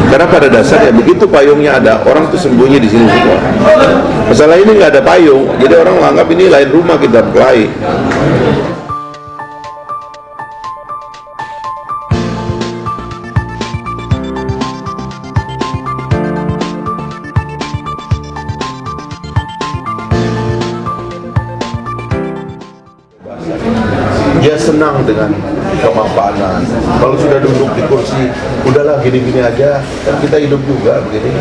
Karena pada dasarnya begitu payungnya ada, orang tuh sembunyi di sini semua. Masalah ini nggak ada payung, jadi orang menganggap ini lain rumah kita berkelahi. Dia senang dengan kemapanan. Kalau sudah duduk di kursi, udahlah gini-gini aja, kan kita hidup juga begini.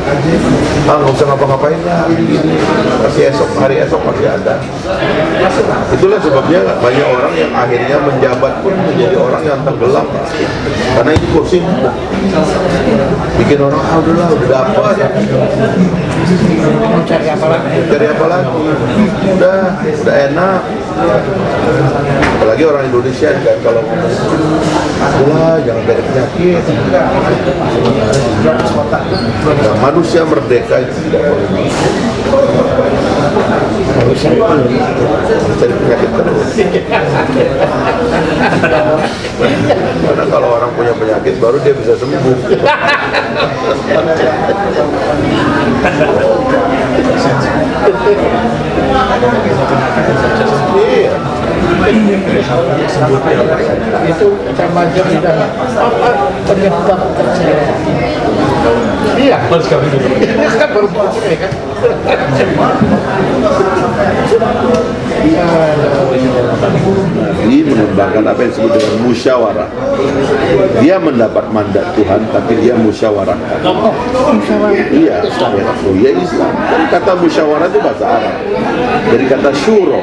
Nggak usah ngapa-ngapain lah, gini. Masih hari esok masih ada. Itulah sebabnya banyak orang yang akhirnya menjabat pun menjadi orang yang tenggelam. Karena ini kursi bikin orang, udahlah, udah dapat. Cari apa lagi? Cari apa lagi? Udah enak. Apalagi orang Indonesia kan, kalau udah jangan dari penyakit. Nah, manusia merdeka itu tidak boleh cari penyakit terus. Karena kalau orang punya penyakit baru dia bisa sembuh. Iya. Itu sama aja kita apa penyebab kecelakaan. Iya, harus kami dulu. Kan baru mulai kan. Ini mengembangkan apa yang disebut dengan musyawarah. Dia mendapat mandat Tuhan, tapi dia musyawarah. Iya, oh iya Islam. Kan kata musyawarah itu bahasa Arab. Dari kata syuro,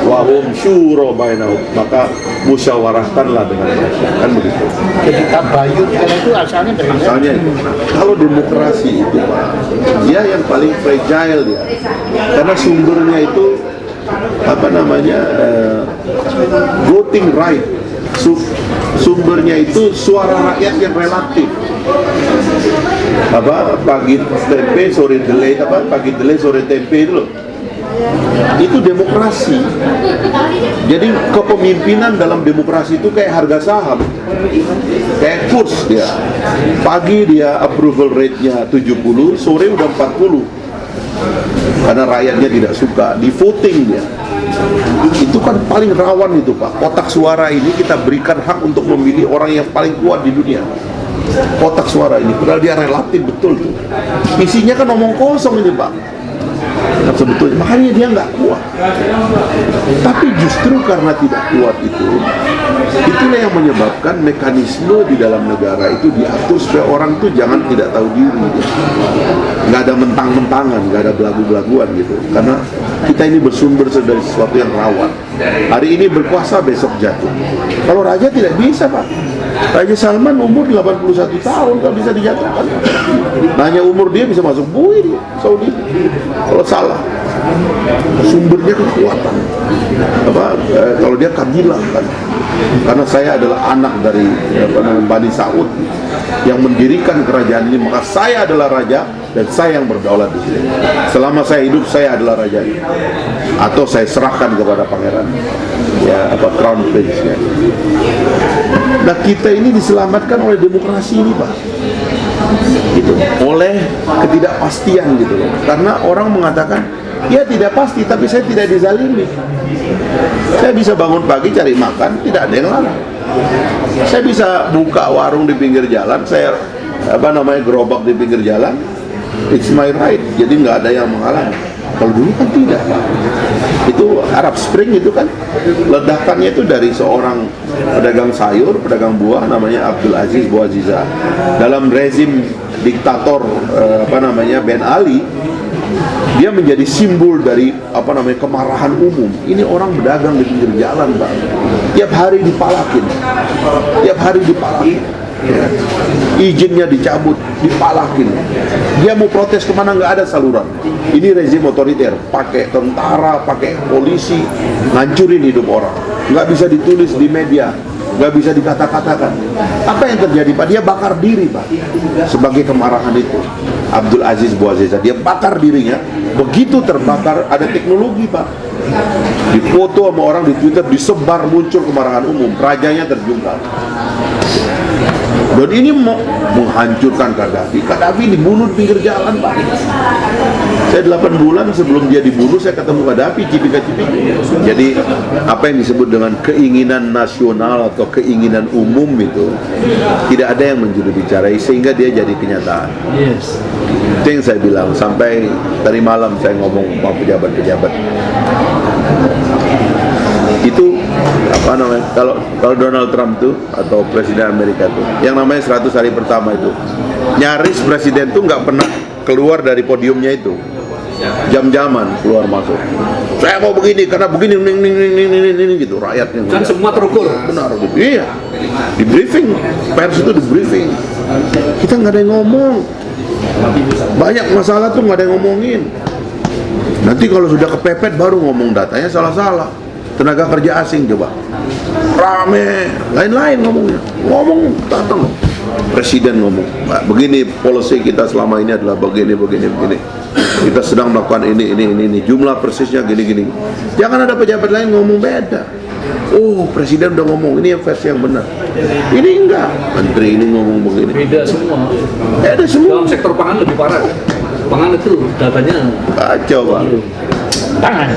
wahum syuro bainahum, maka musyawarahkanlah dengan mereka. Kan begitu. Jadi tabayun itu asalnya dari Asalnya itu. Kalau demokrasi itu Pak, dia yang paling fragile dia. Karena sumbernya itu apa namanya voting right. Sumbernya itu suara rakyat yang relatif. Apa pagi tempe sore delay, apa pagi delay sore tempe itu loh. Itu demokrasi. Jadi kepemimpinan dalam demokrasi itu kayak harga saham, kayak kurs dia. Pagi dia approval rate-nya 70, sore udah 40. Karena rakyatnya tidak suka, di voting dia. Itu kan paling rawan itu Pak. Kotak suara ini kita berikan hak untuk memilih orang yang paling kuat di dunia. Kotak suara ini, padahal dia relatif betul tuh. Isinya kan omong kosong ini Pak. Nah, sebetulnya makanya dia nggak kuat. Tapi justru karena tidak kuat itulah yang menyebabkan mekanisme di dalam negara itu diatur supaya orang tuh jangan tidak tahu diri. Nggak ada mentang-mentangan, nggak ada belagu-belaguan gitu. Karena kita ini bersumber dari sesuatu yang rawan. Hari ini berkuasa, besok jatuh. Kalau raja tidak bisa Pak. Raja Salman umur 81 tahun kalau bisa dijatuhkan. Nanya umur dia bisa masuk bui di Saudi. Kalau salah, sumbernya kekuatan. Kalau dia kabilah kan. Karena saya adalah anak dari Bani Saud yang mendirikan kerajaan ini, maka saya adalah raja dan saya yang berdaulat di sini. Selama saya hidup saya adalah raja ini. Atau saya serahkan kepada pangeran, crown prince-nya. Nah kita ini diselamatkan oleh demokrasi ini Pak, gitu, oleh ketidakpastian gitu loh. Karena orang mengatakan ya tidak pasti, tapi saya tidak dizalimi. Saya bisa bangun pagi cari makan, tidak ada yang larang. Saya bisa buka warung di pinggir jalan, saya gerobak di pinggir jalan, it's my right. Jadi nggak ada yang menghalangi. Kalau dulu kan tidak. Itu Arab Spring itu kan ledakannya itu dari seorang pedagang sayur, pedagang buah namanya Abdul Aziz Bouaziza. Dalam rezim diktator Ben Ali, dia menjadi simbol dari kemarahan umum. Ini orang berdagang di pinggir jalan Pak. Tiap hari dipalakin. Ya. Izinnya dicabut, dipalakin. Dia mau protes kemana nggak ada saluran. Ini rezim otoriter, pakai tentara, pakai polisi, ngancurin hidup orang. Nggak bisa ditulis di media, nggak bisa dikata-katakan. Apa yang terjadi Pak? Dia bakar diri Pak. Sebagai kemarahan itu, Abdul Aziz Bouaziza dia bakar dirinya. Begitu terbakar, ada teknologi Pak. Difoto sama orang di Twitter, disebar, muncul kemarahan umum. Rajanya terjungkal. Dan ini mau menghancurkan Gaddafi. Gaddafi dibunuh di pinggir jalan, Pak. Saya 8 bulan sebelum dia dibunuh, saya ketemu Gaddafi, cipika-cipik. Jadi apa yang disebut dengan keinginan nasional atau keinginan umum itu tidak ada yang menjurubicarai sehingga dia jadi kenyataan. Yes. Itu yang saya bilang, sampai tadi malam saya ngomong sama pejabat-pejabat. Itu apa namanya, kalau Donald Trump tuh atau Presiden Amerika tuh yang namanya 100 hari pertama itu nyaris presiden tuh nggak pernah keluar dari podiumnya itu, jam-jaman keluar masuk, saya mau begini karena begini ini gitu, rakyatnya kan semua terukur. benar gitu. Iya, di briefing pers itu, di briefing kita nggak ada yang ngomong, banyak masalah tuh nggak ada yang ngomongin. Nanti kalau sudah kepepet baru ngomong, datanya salah-salah, tenaga kerja asing coba rame, lain-lain ngomongnya, ngomong datang presiden ngomong, begini policy kita selama ini adalah begini, kita sedang melakukan ini, jumlah persisnya gini. Jangan ada pejabat lain ngomong beda. Oh, presiden udah ngomong, ini versi yang benar, ini enggak, menteri ini ngomong begini, Beda semua. beda semua. Dalam sektor pangan lebih parah. Pangan itu datanya Kacau, Pak. Tangan.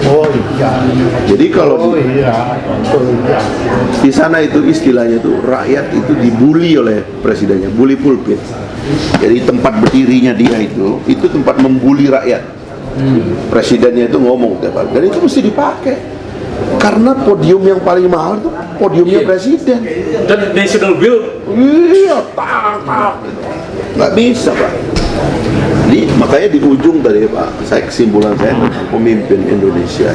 Oh iya. Jadi kalau Oh iya. Oh iya. di sana itu istilahnya itu rakyat itu dibully oleh presidennya, bully pulpit. Jadi tempat berdirinya dia itu tempat membuli rakyat. Presidennya itu ngomong tiap hari, dan itu mesti dipakai karena podium yang paling mahal itu podiumnya presiden. dan national bill. Iya, tak, nggak bisa, Pak. Jadi makanya di ujung tadi, Pak, kesimpulan saya, pemimpin Indonesia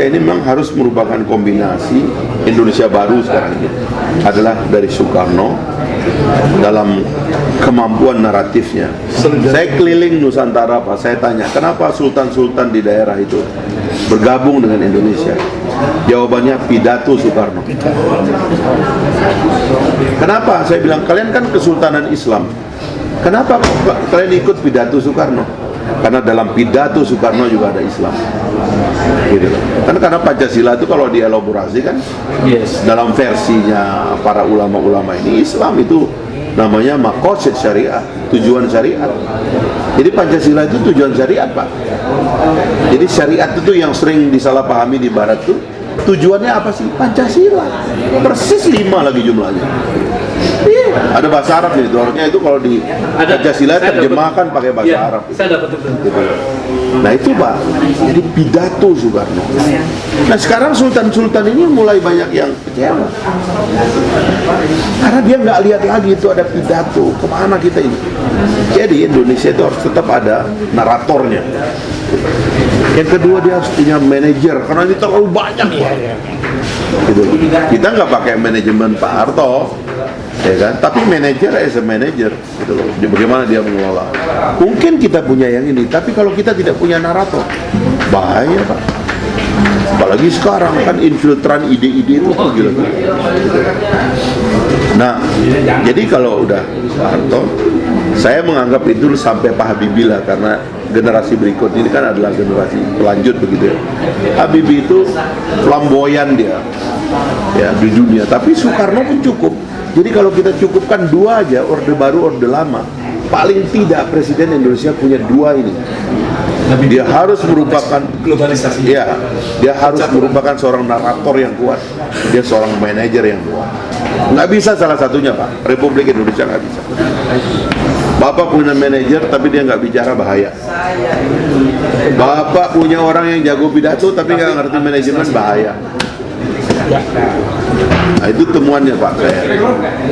ini memang harus merupakan kombinasi. Indonesia baru sekarang ini adalah dari Soekarno dalam kemampuan naratifnya. Saya keliling Nusantara, Pak, saya tanya kenapa sultan-sultan di daerah itu bergabung dengan Indonesia. Jawabannya pidato Soekarno. Kenapa? Saya bilang, kalian kan kesultanan Islam, kenapa kalian ikut pidato Soekarno? Karena dalam pidato Soekarno juga ada Islam. Gitu. Karena Pancasila itu kalau dielaborasi kan, Yes. dalam versinya para ulama-ulama ini, Islam itu namanya maqasid syariah, tujuan syariat. Jadi Pancasila itu tujuan syariat, Pak. Jadi syariat itu yang sering disalahpahami di barat tuh, tujuannya apa sih? Pancasila. Persis 5 lagi jumlahnya. Ada bahasa Arab itu, harusnya itu kalau di Pancasila terjemahkan pakai bahasa Arab. Saya dapat itu. Gitu. Nah itu, Pak, jadi pidato Soekarno. Nah sekarang sultan-sultan ini mulai banyak yang kecewa karena dia nggak lihat lagi itu ada pidato, kemana kita ini. Jadi Indonesia itu harus tetap ada naratornya. Yang kedua, dia harus punya manajer karena ini terlalu banyak, Pak. Gitu. Kita nggak pakai manajemen Pak Harto, ya kan? Tapi manajer as a manager, gitu loh. Bagaimana dia mengelola? Mungkin kita punya yang ini, tapi kalau kita tidak punya narator, bahaya, Pak. Apalagi sekarang kan infiltran ide-ide itu gila. Nah, jadi kalau udah Pak Harto, saya menganggap itu sampai Pak Habibie lah, karena generasi berikut ini kan adalah generasi pelanjut begitu ya. Habibie itu flamboyan dia, ya, di dunia. Tapi Soekarno pun cukup. Jadi kalau kita cukupkan 2 aja, orde baru, orde lama, paling tidak presiden Indonesia punya 2 ini. Dia harus merupakan Globalisasi. ya, dia harus merupakan seorang narator yang kuat. Dia seorang manajer yang kuat. Nggak bisa salah satunya, Pak. Republik Indonesia nggak bisa. Bapak punya manajer tapi dia nggak bicara, bahaya. Bapak punya orang yang jago pidato tapi nggak ngerti manajemen, bahaya. Nah itu temuannya, Pak, saya.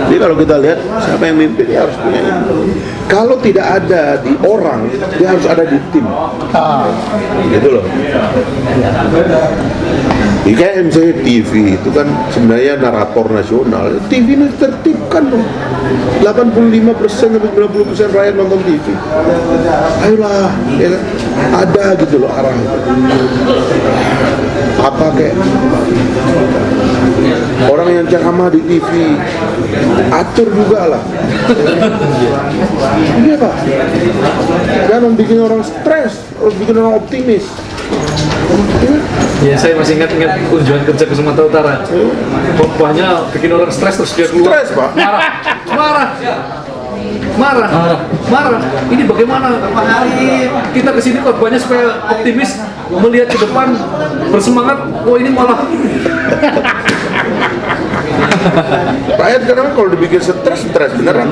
Jadi kalau kita lihat siapa yang mimpin, dia harus punya ini. Kalau tidak ada di orang, dia harus ada di tim. Gitu loh. Di kayak misalnya TV itu kan sebenarnya narator nasional. TV ini tertibkan dong. 85% sampai 90% rakyat nonton TV. Ayolah, ya kan? Ada gitu loh arah. Apa kayak orang yang ceramah di TV, atur juga lah. Iya, Pak. Jangan bikin orang stres, harus bikin orang optimis. Ya, saya masih ingat kunjungan kerja ke Sumatera Utara. Khotbahnya bikin orang stres terus dia keluar. Stres, Pak. Marah. Ini bagaimana? Kita kesini khotbahnya supaya optimis, melihat ke depan, bersemangat. Oh, ini malah Rakyat kadang kalau dibikin stres beneran.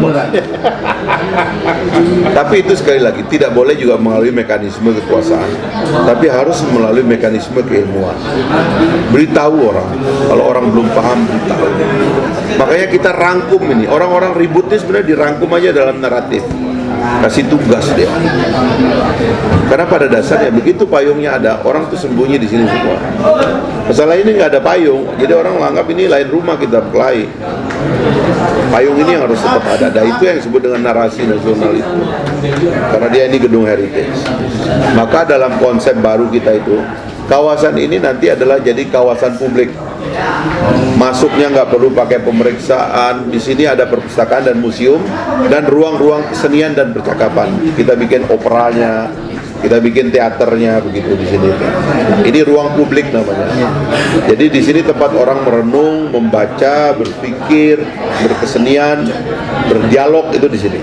Tapi itu sekali lagi tidak boleh juga melalui mekanisme kekuasaan, tapi harus melalui mekanisme keilmuan. Beritahu orang, kalau orang belum paham beritahu. Makanya kita rangkum ini, orang-orang ribut ini sebenarnya dirangkum aja dalam naratif. Kasih tugas dia. Karena pada dasarnya begitu payungnya ada, orang tuh sembunyi di sini semua. Masalah ini nggak ada payung, jadi orang menganggap ini lain rumah kita berkelahi. Payung ini yang harus tetap ada. Dan itu yang disebut dengan narasi nasional itu. Karena dia ini gedung heritage. Maka dalam konsep baru kita itu, kawasan ini nanti adalah jadi kawasan publik. Masuknya nggak perlu pakai pemeriksaan. Di sini ada perpustakaan dan museum dan ruang-ruang kesenian dan percakapan. Kita bikin operanya, kita bikin teaternya begitu di sini. Ini ruang publik namanya. Jadi di sini tempat orang merenung, membaca, berpikir, berkesenian, berdialog itu di sini.